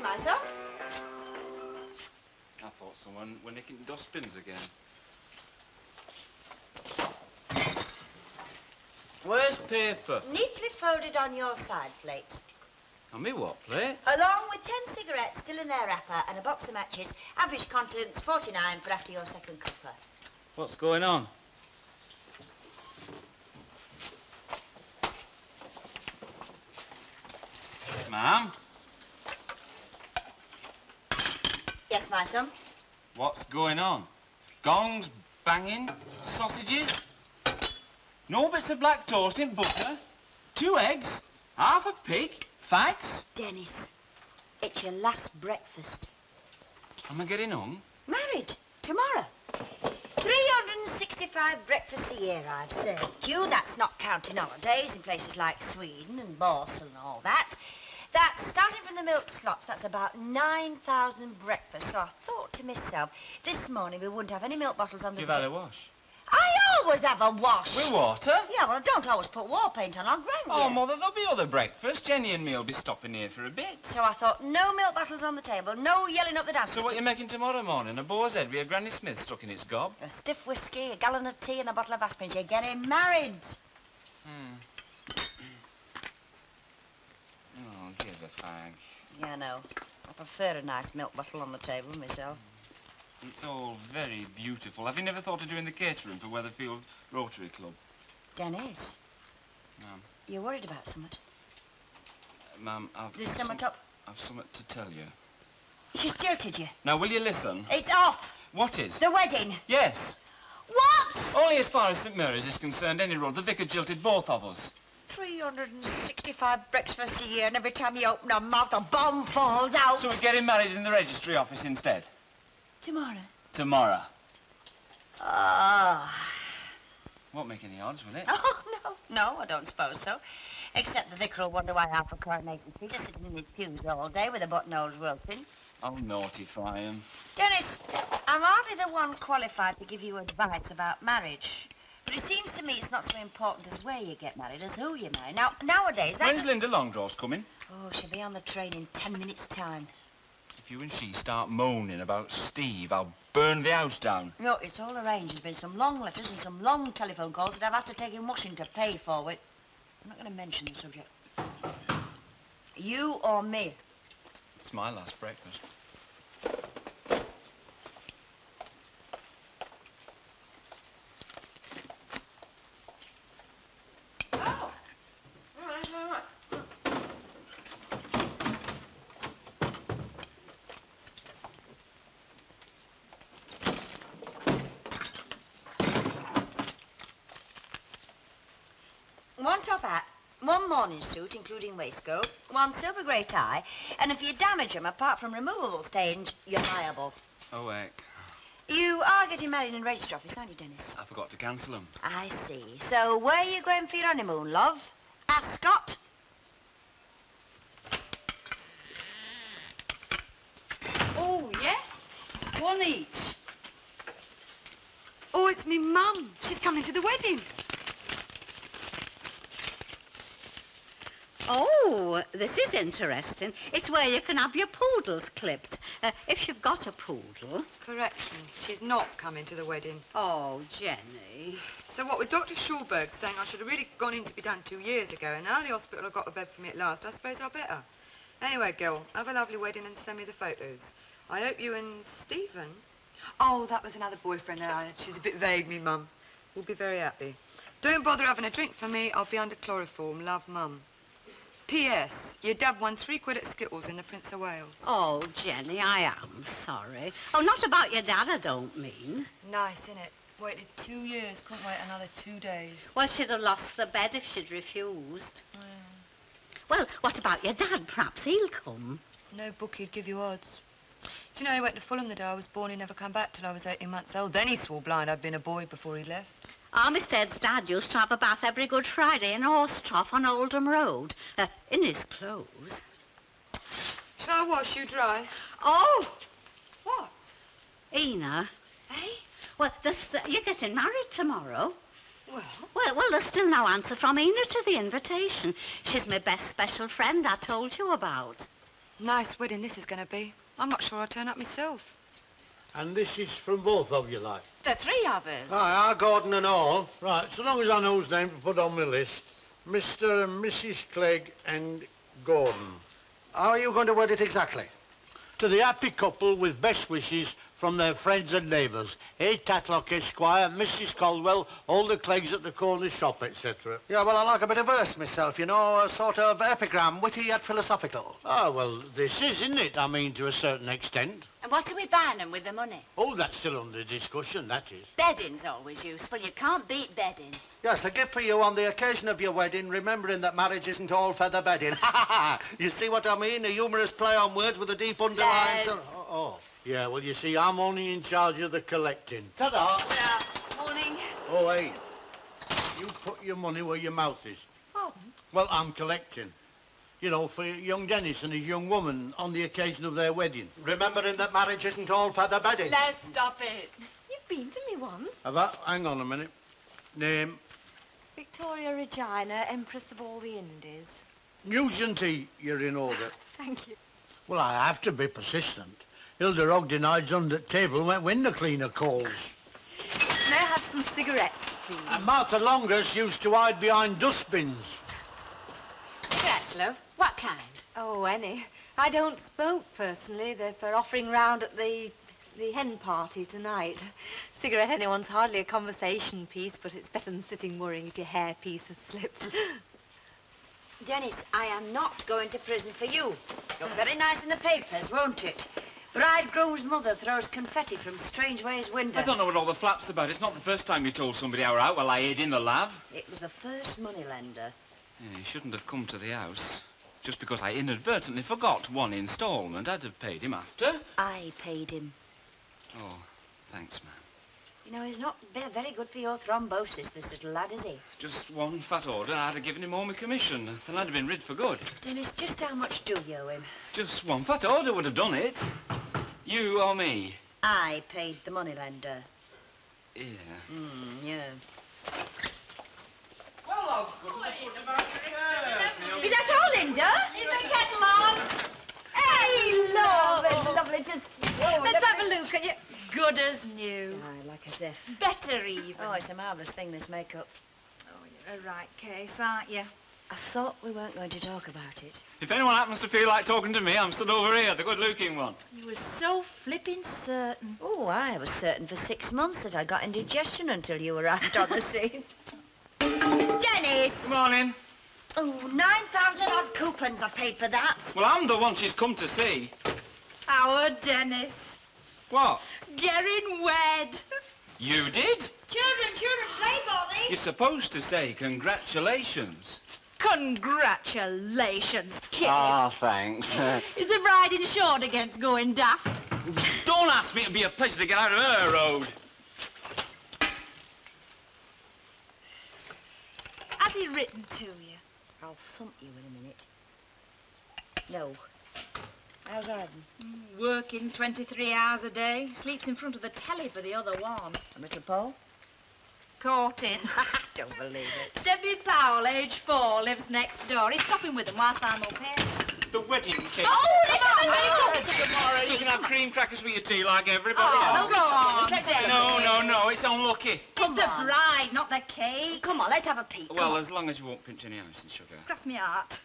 my son. I thought someone were nicking dustbins again. Where's paper? Neatly folded on your side plate. On me what plate? Along with 10 cigarettes still in their wrapper and a box of matches. Average contents 49 for after your second cuppa. What's going on? Ma'am? Yes, my son? What's going on? Gongs, banging, sausages? No bits of black toast in butter? 2 eggs? Half a pig? Fags? Dennis, it's your last breakfast. Am I getting hung? Married. Tomorrow. 365 breakfasts a year I've served you. That's not counting holidays in places like Sweden and Borsel and all that. That's starting from the milk slops. That's about 9,000 breakfasts. So I thought to myself, this morning we wouldn't have any milk bottles on the You've had a wash? I always have a wash. With water? Yeah, well, I don't always put war paint on. I'll grant Oh, you. Mother, there'll be other breakfast. Jenny and me'll be stopping here for a bit. So I thought, no milk bottles on the table, no yelling up the dance. So what you making tomorrow morning? A boar's head with a Granny Smith stuck in its gob? A stiff whiskey, a gallon of tea and a bottle of aspirin. You're getting married. Oh, here's a fag. Yeah, I know. I prefer a nice milk bottle on the table myself. It's all very beautiful. Have you never thought of doing the catering for Weatherfield Rotary Club? Dennis. Ma'am. You're worried about something? Ma'am, I've... There's something up. I've something to tell you. She's jilted you. Now, will you listen? It's off. What is? The wedding. Yes. What? Only as far as St. Mary's is concerned, any road. The vicar jilted both of us. 365 breakfasts a year, and every time you open your mouth, a bomb falls out. So we're getting married in the registry office instead? Tomorrow. Tomorrow. Ah. Won't make any odds, will it? Oh, no. No, I don't suppose so. Except the vicar will wonder why half of Coronation Street is sitting in his pews all day with a buttonholes wilting. I'll notify him. Dennis, I'm hardly the one qualified to give you advice about marriage. But it seems to me it's not so important as where you get married as who you marry. Now, nowadays... When's Linda Longdraw's coming? Oh, she'll be on the train in 10 minutes' time. If you and she start moaning about Steve, I'll burn the house down. No, it's all arranged. There's been some long letters and some long telephone calls that I've had to take in washing to pay for. I'm not going to mention the subject. You or me? It's my last breakfast. Oh. All right. One top hat, one morning suit, including waistcoat, one silver grey tie, and if you damage them, apart from removable stains, you're liable. Oh, heck. You are getting married in the registry office, aren't you, Dennis? I forgot to cancel them. I see. So where are you going for your honeymoon, love? Ascot? Oh, yes. One each. Oh, it's me mum. She's coming to the wedding. Oh, this is interesting. It's where you can have your poodles clipped. If you've got a poodle. Correction. She's not coming to the wedding. Oh, Jenny. So what with Dr. Schulberg saying I should have really gone in to be done 2 years ago, and now the hospital have got a bed for me at last, I suppose I better. Anyway, Gil, have a lovely wedding and send me the photos. I hope you and Stephen... Oh, that was another boyfriend I had. She's a bit vague, me mum. We'll be very happy. Don't bother having a drink for me. I'll be under chloroform. Love, Mum. P.S. Your dad won 3 quid at Skittles in the Prince of Wales. Oh, Jenny, I am sorry. Oh, not about your dad, I don't mean. Nice, innit? Waited 2 years, couldn't wait another 2 days. Well, she'd have lost the bed if she'd refused. Well, what about your dad? Perhaps he'll come. No bookie'd give you odds. Do you know he went to Fulham the day I was born? He never come back till I was 18 months old. Then he swore blind I'd been a boy before he left. Our Mr. Ed's dad used to have a bath every Good Friday in a horse trough on Oldham Road, in his clothes. Shall I wash you dry? Oh! What? Ina. Eh? Well, you're getting married tomorrow. Well? Well, there's still no answer from Ina to the invitation. She's my best special friend I told you about. Nice wedding this is going to be. I'm not sure I'll turn up myself. And this is from both of you, like? The three of us. Aye, Gordon and all. Right, so long as I know whose name to put on my list. Mr. and Mrs. Clegg and Gordon. How are you going to word it exactly? To the happy couple with best wishes from their friends and neighbours. A. Tatlock, Esquire, Mrs. Caldwell, all the Cleggs at the corner shop, etc. Yeah, well, I like a bit of verse myself, you know, a sort of epigram, witty yet philosophical. Ah, well, this is, isn't it? I mean, to a certain extent. And what are we buying them with the money? Oh, that's still under discussion, that is. Bedding's always useful. You can't beat bedding. Yes, a gift for you on the occasion of your wedding, remembering that marriage isn't all feather bedding. Ha ha ha! You see what I mean? A humorous play on words with a deep underline. Les. Oh. Yeah, well, you see, I'm only in charge of the collecting. Ta-da! Yeah. Morning. Oh, hey, you put your money where your mouth is. Oh. Well, I'm collecting. You know, for young Dennis and his young woman on the occasion of their wedding. Remembering that marriage isn't all feather bedding. Let's stop it. You've been to me once. Have I? Hang on a minute. Name? Victoria Regina, Empress of all the Indies. News and tea, you're in order. Thank you. Well, I have to be persistent. Hilda Ogden hides under the table when the cleaner calls. May I have some cigarettes, please? And Martha Longus used to hide behind dustbins. Cigarettes, love. What kind? Oh, any. I don't smoke, personally. They're for offering round at the hen party tonight. Cigarette anyone's hardly a conversation piece, but it's better than sitting worrying if your hairpiece has slipped. Dennis, I am not going to prison for you. Look very nice in the papers, won't it? Bridegroom's mother throws confetti from Strangeway's window. I don't know what all the flap's about. It's not the first time you told somebody how we're out while I hid in the lab. It was the first moneylender. Yeah, he shouldn't have come to the house. Just because I inadvertently forgot one instalment, I'd have paid him after. I paid him. Oh, thanks, ma'am. You know, he's not very good for your thrombosis, this little lad, is he? Just one fat order, I'd have given him all my commission. Then I'd have been rid for good. Dennis, just how much do you owe him? Just one fat order would have done it. You or me? I paid the moneylender. Yeah. Yeah. Well, I'll put the back Is that all, Linda? Is the kettle on? Hey, love, it's lovely to see you. Let's have a look at you. Good as new. Aye, like as if. Better even. Oh, it's a marvellous thing, this makeup. Oh, you're a right case, aren't you? I thought we weren't going to talk about it. If anyone happens to feel like talking to me, I'm stood over here, the good-looking one. You were so flipping certain. Oh, I was certain for 6 months that I'd got indigestion until you arrived on the scene. Dennis! Good morning. Oh, 9,000 odd coupons I paid for that. Well, I'm the one she's come to see. Our Dennis. What? Getting wed. You did? Children, play, Bobby. You're supposed to say congratulations. Congratulations, kid. Ah, thanks. Is the bride insured against going daft? Don't ask me. It'd be a pleasure to get out of her road. Has he written to you? I'll thump you in a minute. No. How's Arden? Working 23 hours a day. Sleeps in front of the telly for the other one. And little Paul? Caught in. I don't believe it. Debbie Powell, age 4, lives next door. He's stopping with them whilst I'm up here. The wedding cake. Oh, come on, Oh, tomorrow you can have cream crackers with your tea like everybody else. go on, Dennis. No, it's unlucky. It's the bride, not the cake. Come on, let's have a peek. Well, as long as you won't pinch any ice and sugar. Cross me heart.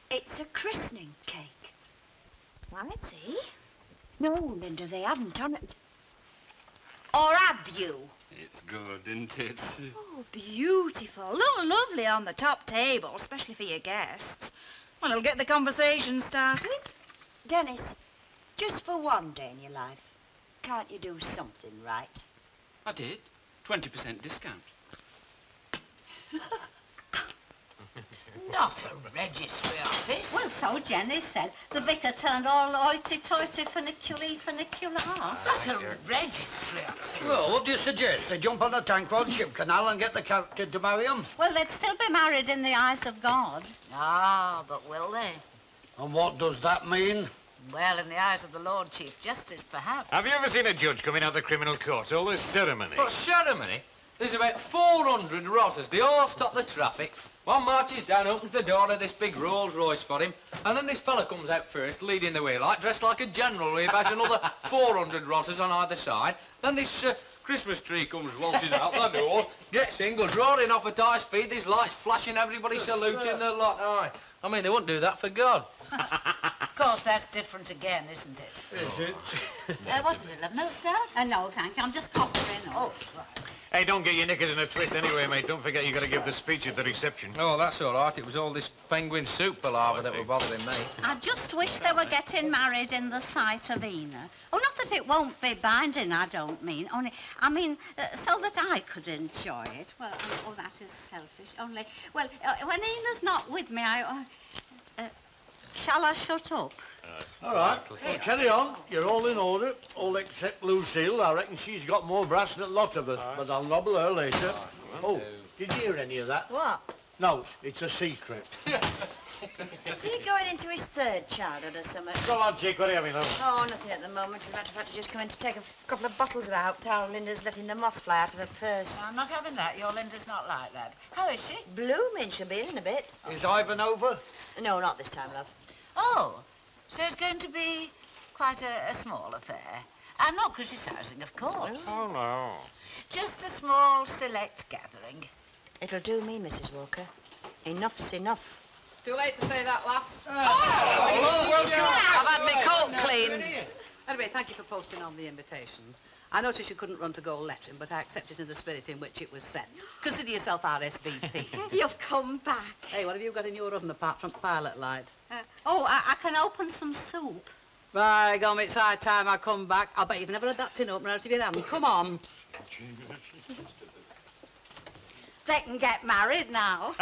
It's a christening cake. Quality? No, Linda, they haven't on it. Or have you? It's good, isn't it? Oh, beautiful. Look lovely on the top table, especially for your guests. Well, it'll get the conversation started. Dennis, just for one day in your life, can't you do something right? I did. 20% discount. Not a registry office. Well, so Jenny said. The vicar turned all hoity-toity funicular. Not a registry office. Well, what do you suggest? They jump on a tank on Ship Canal and get the captain to marry them? Well, they'd still be married in the eyes of God. Ah, but will they? And what does that mean? Well, in the eyes of the Lord Chief Justice, perhaps. Have you ever seen a judge coming out of the criminal court? All this ceremony. What ceremony? There's about 400 rotters. They all stop the traffic. One marches down, opens the door of this big Rolls Royce for him, and then this fella comes out first, leading the way, like, dressed like a general, with about another 400 rotters on either side. Then this Christmas tree comes waltzing out the doors, gets in, goes roaring off at high speed, these lights flashing, everybody saluting the lot. Aye. I mean, they wouldn't do that for God. Of course, that's different again, isn't it? Is it? What is it, a milk stout? No, thank you. I'm just coppering. Oh, right. Hey, don't get your knickers in a twist anyway, mate. Don't forget you got to give the speech at the reception. Oh, that's all right. It was all this penguin soup palaver that were bothering me. I just wish they were getting married in the sight of Ina. Oh, not that it won't be binding, I don't mean. Only, I mean, so that I could enjoy it. Well, oh, that is selfish. Only, well, when Ina's not with me, shall I shut up? All right. Well, carry on. You're all in order, all except Lucille. I reckon she's got more brass than a lot of us, but I'll nobble her later. Oh, did you hear any of that? What? No, it's a secret. Is he going into his third childhood or something? Go on, Chick, what are you having, love? Oh, nothing at the moment. As a matter of fact, I just come in to take a couple of bottles of out. How Linda's letting the moth fly out of her purse. Well, I'm not having that. Your Linda's not like that. How is she? Blooming, she'll be in a bit. Is Ivan over? No, not this time, love. Oh, so it's going to be quite a small affair. I'm not criticising, of course. Oh, no. Just a small, select gathering. It'll do me, Mrs. Walker. Enough's enough. Too late to say that, lass. I've had my coat cleaned. Anyway, thank you for posting on the invitation. I noticed you couldn't run to gold lettering, but I accept it in the spirit in which it was sent. Consider yourself RSVP. You've come back. Hey, what have you got in your oven apart from pilot light? I can open some soup. By gum, it's high time I come back. I'll bet you've never had that tin opener out of your hand. Come on. They can get married now.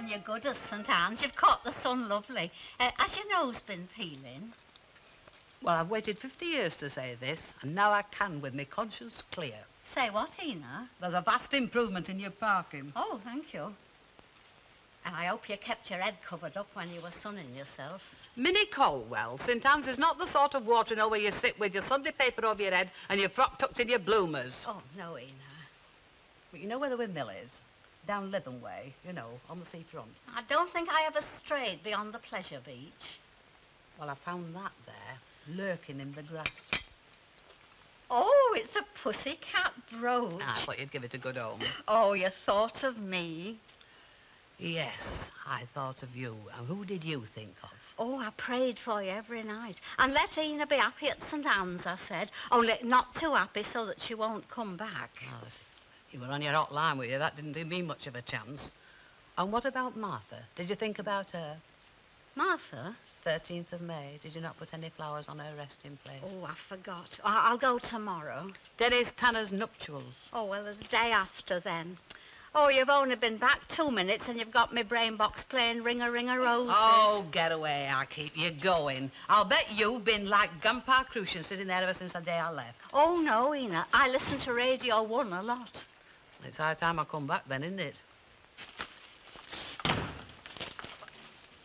You're good as St. Anne's. You've caught the sun lovely. Has your nose been peeling? Well, I've waited 50 years to say this, and now I can with my conscience clear. Say what, Ina? There's a vast improvement in your parking. Oh, thank you. And I hope you kept your head covered up when you were sunning yourself. Minnie Colwell, St. Anne's is not the sort of watering hole where you sit with your Sunday paper over your head and your frock tucked in your bloomers. Oh, no, Ina. But you know where the windmill is? Down Lytham way, you know, on the seafront. I don't think I ever strayed beyond the pleasure beach. Well, I found that there, lurking in the grass. Oh, it's a pussycat brooch. I thought you'd give it a good home. Oh, you thought of me. Yes, I thought of you. And who did you think of? Oh, I prayed for you every night. And let Ina be happy at St. Anne's, I said. Only not too happy so that she won't come back. Oh, you were on your hot line with you. That didn't give me much of a chance. And what about Martha? Did you think about her? Martha? 13th of May. Did you not put any flowers on her resting place? Oh, I forgot. I'll go tomorrow. Dennis Tanner's nuptials. Oh, well, the day after then. Oh, you've only been back 2 minutes and you've got my brain box playing Ring a Ring a Roses. Oh, get away. I'll keep you going. I'll bet you've been like Grandpa Crucian sitting there ever since the day I left. Oh, no, Ina. I listen to Radio 1 a lot. It's high time I come back then, isn't it?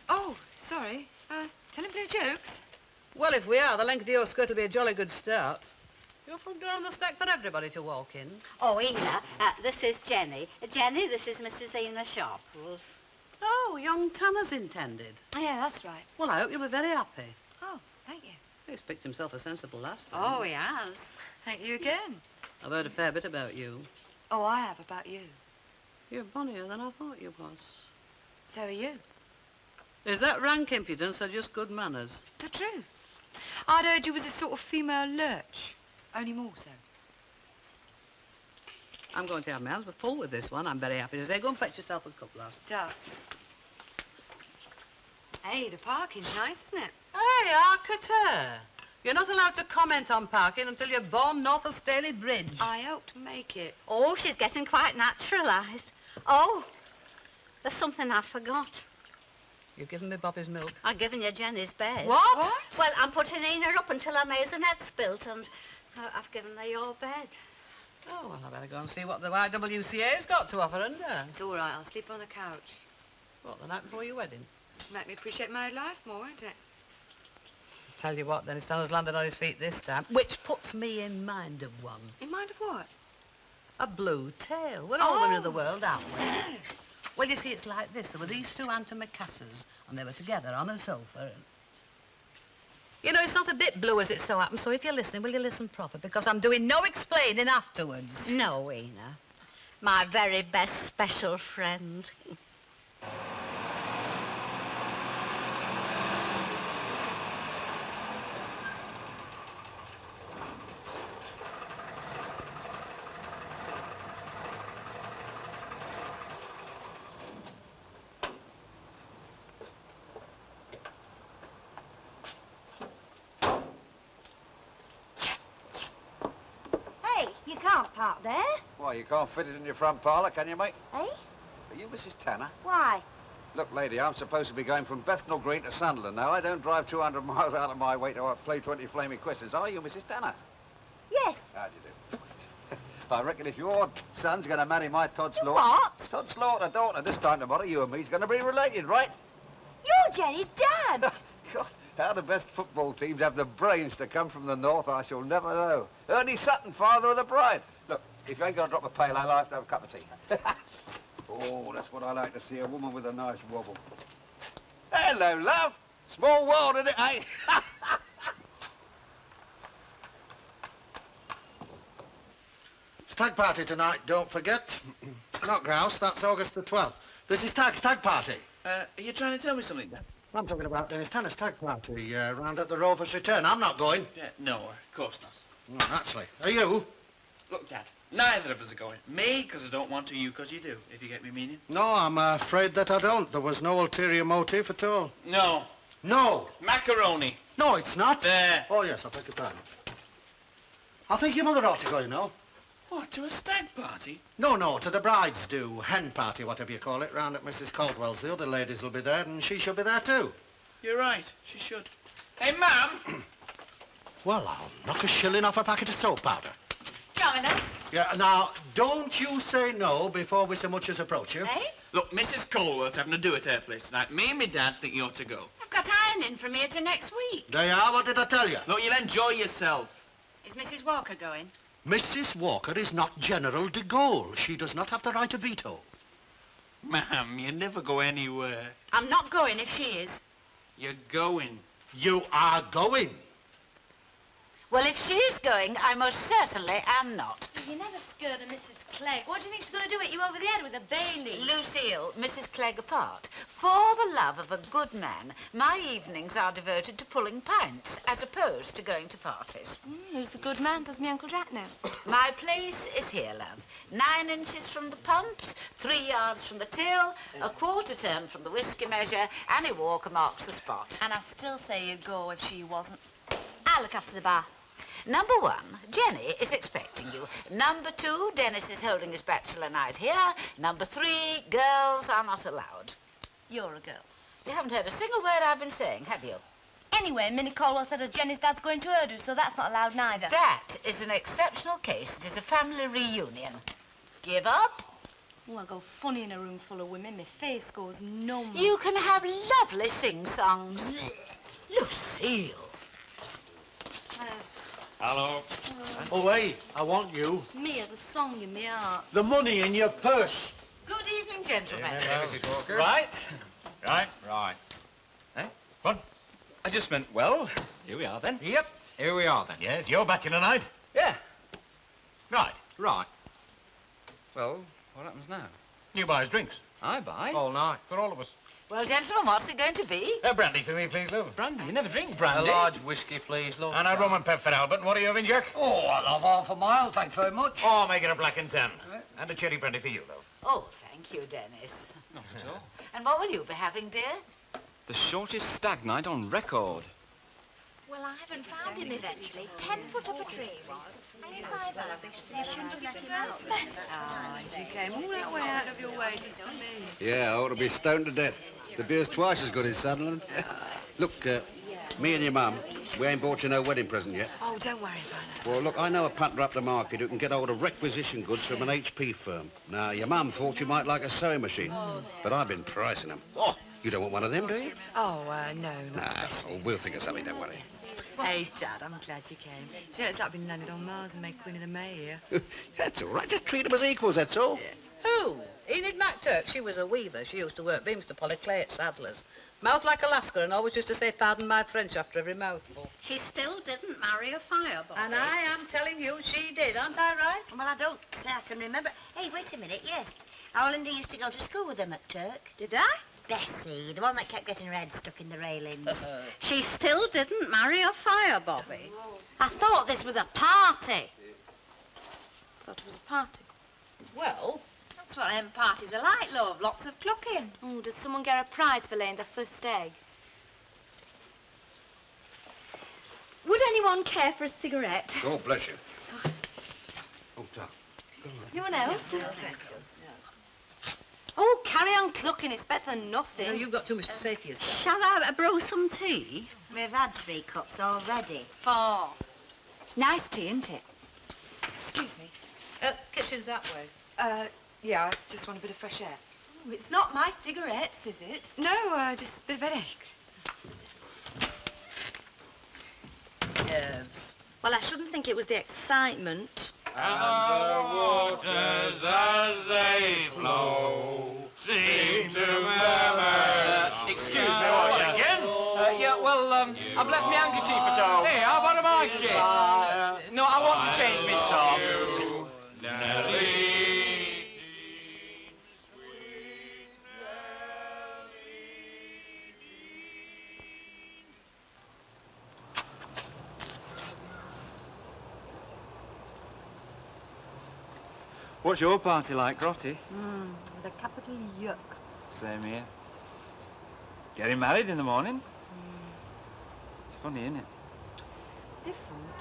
Oh, sorry. Telling blue jokes? Well, if we are, the length of your skirt will be a jolly good start. Your front door on the stack for everybody to walk in. Oh, Ina, this is Jenny. Jenny, this is Mrs. Ina Sharples. Oh, young Tanner's intended. Yeah, that's right. Well, I hope you'll be very happy. Oh, thank you. He's picked himself a sensible lass. Then. Oh, he has. Thank you again. I've heard a fair bit about you. Oh, I have about you. You're bonnier than I thought you was. So are you. Is that rank impudence or just good manners? The truth. I'd heard you was a sort of female lurch. Only more so. I'm going to have my hands full with this one. I'm very happy to say. Go and fetch yourself a cup, lass. Duh. Hey, the parking's nice, isn't it? Hey, hark at her. You're not allowed to comment on parking until you're born north of Staley Bridge. I hope to make it. Oh, she's getting quite naturalised. Oh, there's something I forgot. You've given me Bobby's milk. I've given you Jenny's bed. What? Well, I'm putting Ina up until her maisonette's built, and I've given her your bed. Oh, well, I better go and see what the YWCA's got to offer, hadn't I? It's all right. I'll sleep on the couch. What, the night before your wedding? Make me appreciate married life more, won't it? Tell you what, Dennis Tanner's landed on his feet this time, which puts me in mind of one. In mind of what? A blue tail. We're all women of the world, aren't we? Well, you see, it's like this. There were these two antimacassars, and they were together on a sofa. And... You know, it's not a bit blue as it so happens, so if you're listening, will you listen proper? Because I'm doing no explaining afterwards. No, Ina. My very best special friend. You can't park there, Why, you can't fit it in your front parlour, can you, mate? eh? Are you Mrs. Tanner? Why? Look, lady, I'm supposed to be going from Bethnal Green to Sunderland. Now, I don't drive 200 miles out of my way to play 20 flaming questions. Are you Mrs. Tanner? Yes. How do you do? I reckon if your son's going to marry my Todd Slaughter... What? Todd Slaughter, daughter, this time tomorrow, you and me's going to be related, right? You're Jenny's dad. God, how the best football teams have the brains to come from the north, I shall never know. Ernie Sutton, father of the bride. Look, if you ain't going to drop a pale ale, I'll have to have a cup of tea. Oh, that's what I like to see, a woman with a nice wobble. Hello, love. Small world, isn't it, eh? Stag party tonight, don't forget. Not grouse, that's August the 12th. This is stag party. Are you trying to tell me something, then? I'm talking about Dennis Tanner's stag party, round at the Rover's Return. I'm not going. No, of course not. Naturally. Are you? Look, Dad, neither of us are going. Me, because I don't want to, you, because you do, if you get me meaning. No, I'm afraid that I don't. There was no ulterior motive at all. No. No. Macaroni. No, it's not. There. Oh, yes, I beg your pardon. I think your mother ought to go, you know. What, to a stag party? No, to the bride's do. Hen party, whatever you call it, round at Mrs. Caldwell's. The other ladies will be there, and she should be there, too. You're right, she should. Hey, Ma'am! Well, I'll knock a shilling off a packet of soap powder. China. Yeah, now, don't you say no before we so much as approach you. Eh? Look, Mrs. Colwell's having a do at her place tonight. Me and my dad think you ought to go. I've got ironing from here to next week. There you are, what did I tell you? Look, you'll enjoy yourself. Is Mrs. Walker going? Mrs. Walker is not General de Gaulle. She does not have the right of veto. Ma'am, you never go anywhere. I'm not going if she is. You're going. You are going. Well, if she's going, I most certainly am not. You never scared of Mrs. Clegg. What do you think she's going to do? Hit you over the head with a Bailey? Lucille, Mrs. Clegg apart. For the love of a good man, my evenings are devoted to pulling pints, as opposed to going to parties. Who's the good man? Does me Uncle Jack know? My place is here, love. 9 inches from the pumps, 3 yards from the till, a quarter turn from the whiskey measure. Annie Walker marks the spot. And I still say you'd go if she wasn't. I'll look after the bar. Number 1, Jenny is expecting you. Number 2, Dennis is holding his bachelor night here. Number 3, girls are not allowed. You're a girl. You haven't heard a single word I've been saying, have you? Anyway, Minnie Caldwell said as Jenny's dad's going to Urdu, so that's not allowed neither. That is an exceptional case. It is a family reunion. Give up? Oh, I go funny in a room full of women. My face goes numb. You can have lovely sing-songs. Lucille. Hello. Oh, hey, I want you. Mia, the song in my heart. The money in your purse. Good evening, gentlemen. Mrs. Walker. Right. Right. Eh? What? I just meant, well, here we are then. Yep, here we are then. Yes, you're bachelor night. Yeah. Right. Well, what happens now? You buy us drinks. I buy. All night, for all of us. Well, gentlemen, what's it going to be? Brandy for me, please, love. Brandy? You never drink A brandy. large whiskey, please, love. And a rum and pep for Albert. And what are you having, Jack? Oh, I'll have half a mile, thanks very much. Oh, make it a black and tan. And a cherry brandy for you, love. Oh, thank you, Dennis. Not at all. And what will you be having, dear? The shortest stag night on record. Well, I haven't found him eventually. 10 foot up a tree he was. I didn't either. You shouldn't have let him out. Ah, you came all that way out of your way just for me. Yeah, I ought to be stoned to death. The beer's twice as good in Sunderland. Look, me and your mum, we ain't bought you no wedding present yet. Oh, don't worry about that. Well, look, I know a punter up the market who can get hold of requisition goods from an HP firm. Now, your mum thought you might like a sewing machine, but I've been pricing them. Oh, you don't want one of them, do you? Oh, no, not Oh, we'll think of something, don't worry. Hey, Dad, I'm glad you came. You know, it's like being landed on Mars and made Queen of the May here. That's all right. Just treat them as equals, that's all. Yeah. Who? Enid MacTurk. She was a weaver. She used to work beams to poly clay at Sadler's. Mouth like Alaska and always used to say, pardon my French, after every mouthful. She still didn't marry a fireball. And I am telling you she did, aren't I right? Well, I don't say I can remember. Hey, wait a minute, yes. Our Linda used to go to school with them at Turk. Did I? Bessie, the one that kept getting her head stuck in the railings. She still didn't marry a firebobby. I thought this was a party. Thought it was a party. Well, that's what them parties are like, love. Lots of clucking. Oh, does someone get a prize for laying the first egg? Would anyone care for a cigarette? God bless you. Oh, Doc. Anyone else? Oh, carry on clucking. It's better than nothing. No, you've got too much to say for yourself. Shall I brew some tea? We've had 3 cups already. 4. Nice tea, isn't it? Excuse me. Kitchen's that way. Yeah, I just want a bit of fresh air. Oh, it's not my cigarettes, is it? No, just a bit of headache. Nerves. Well, I shouldn't think it was the excitement. And the waters as they flow seem to murmur. Excuse me, what again? Yeah, well, I've left my handkerchief at home. Hey, how about a market? No, I want to change my socks. Nelly. What's your party like, Grotty? With a capital yuck. Same here. Getting married in the morning? It's funny, isn't it? Different.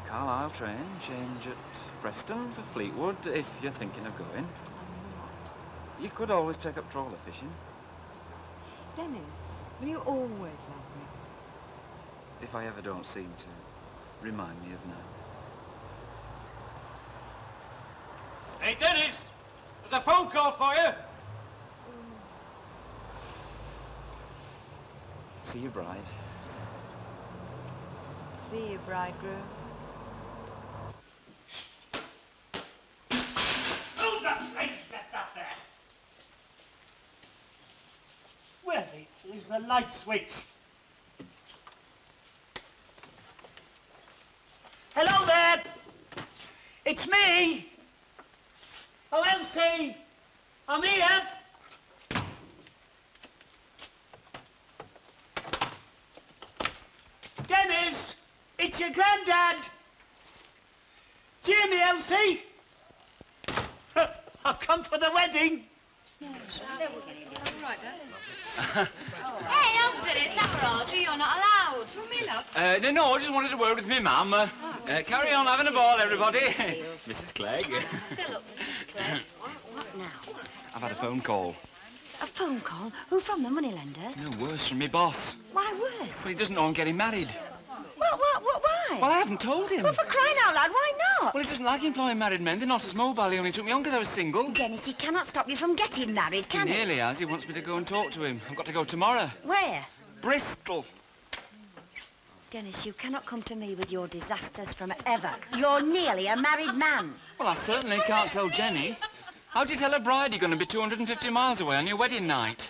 Carlisle train, change at Preston for Fleetwood, if you're thinking of going. I'm not. You could always take up trawler fishing. Dennis, will you always love me? If I ever don't seem to, remind me of now. Hey, Dennis! There's a phone call for you. See you, bride. See you, bridegroom. Who's that lady left up there? Where is the light switch? Hello there! It's me! Oh, Elsie! I'm here! Dennis! It's your granddad! Do you hear me, Elsie? I've come for the wedding. All right, Dad. Hey, Elsie, it's that Roger. You're not allowed. For me, love. No, I just wanted to word with me mum. Carry on having a ball, everybody. Mrs. Clegg. Philip, Mrs. Clegg. What now? I've had a phone call. A phone call? Who from, the moneylender? No, worse, from me boss. Why worse? Well, he doesn't know I'm getting married. Why? Well, I haven't told him. Well, for crying out loud, why not? Well, he doesn't like employing married men. They're not as mobile. He only took me on because I was single. Dennis, he cannot stop you from getting married, He can he? nearly has. He wants me to go and talk to him. I've got to go tomorrow. Where? Bristol. Dennis, you cannot come to me with your disasters from ever. You're nearly a married man. Well, I certainly can't tell Jenny. How do you tell a bride you're going to be 250 miles away on your wedding night?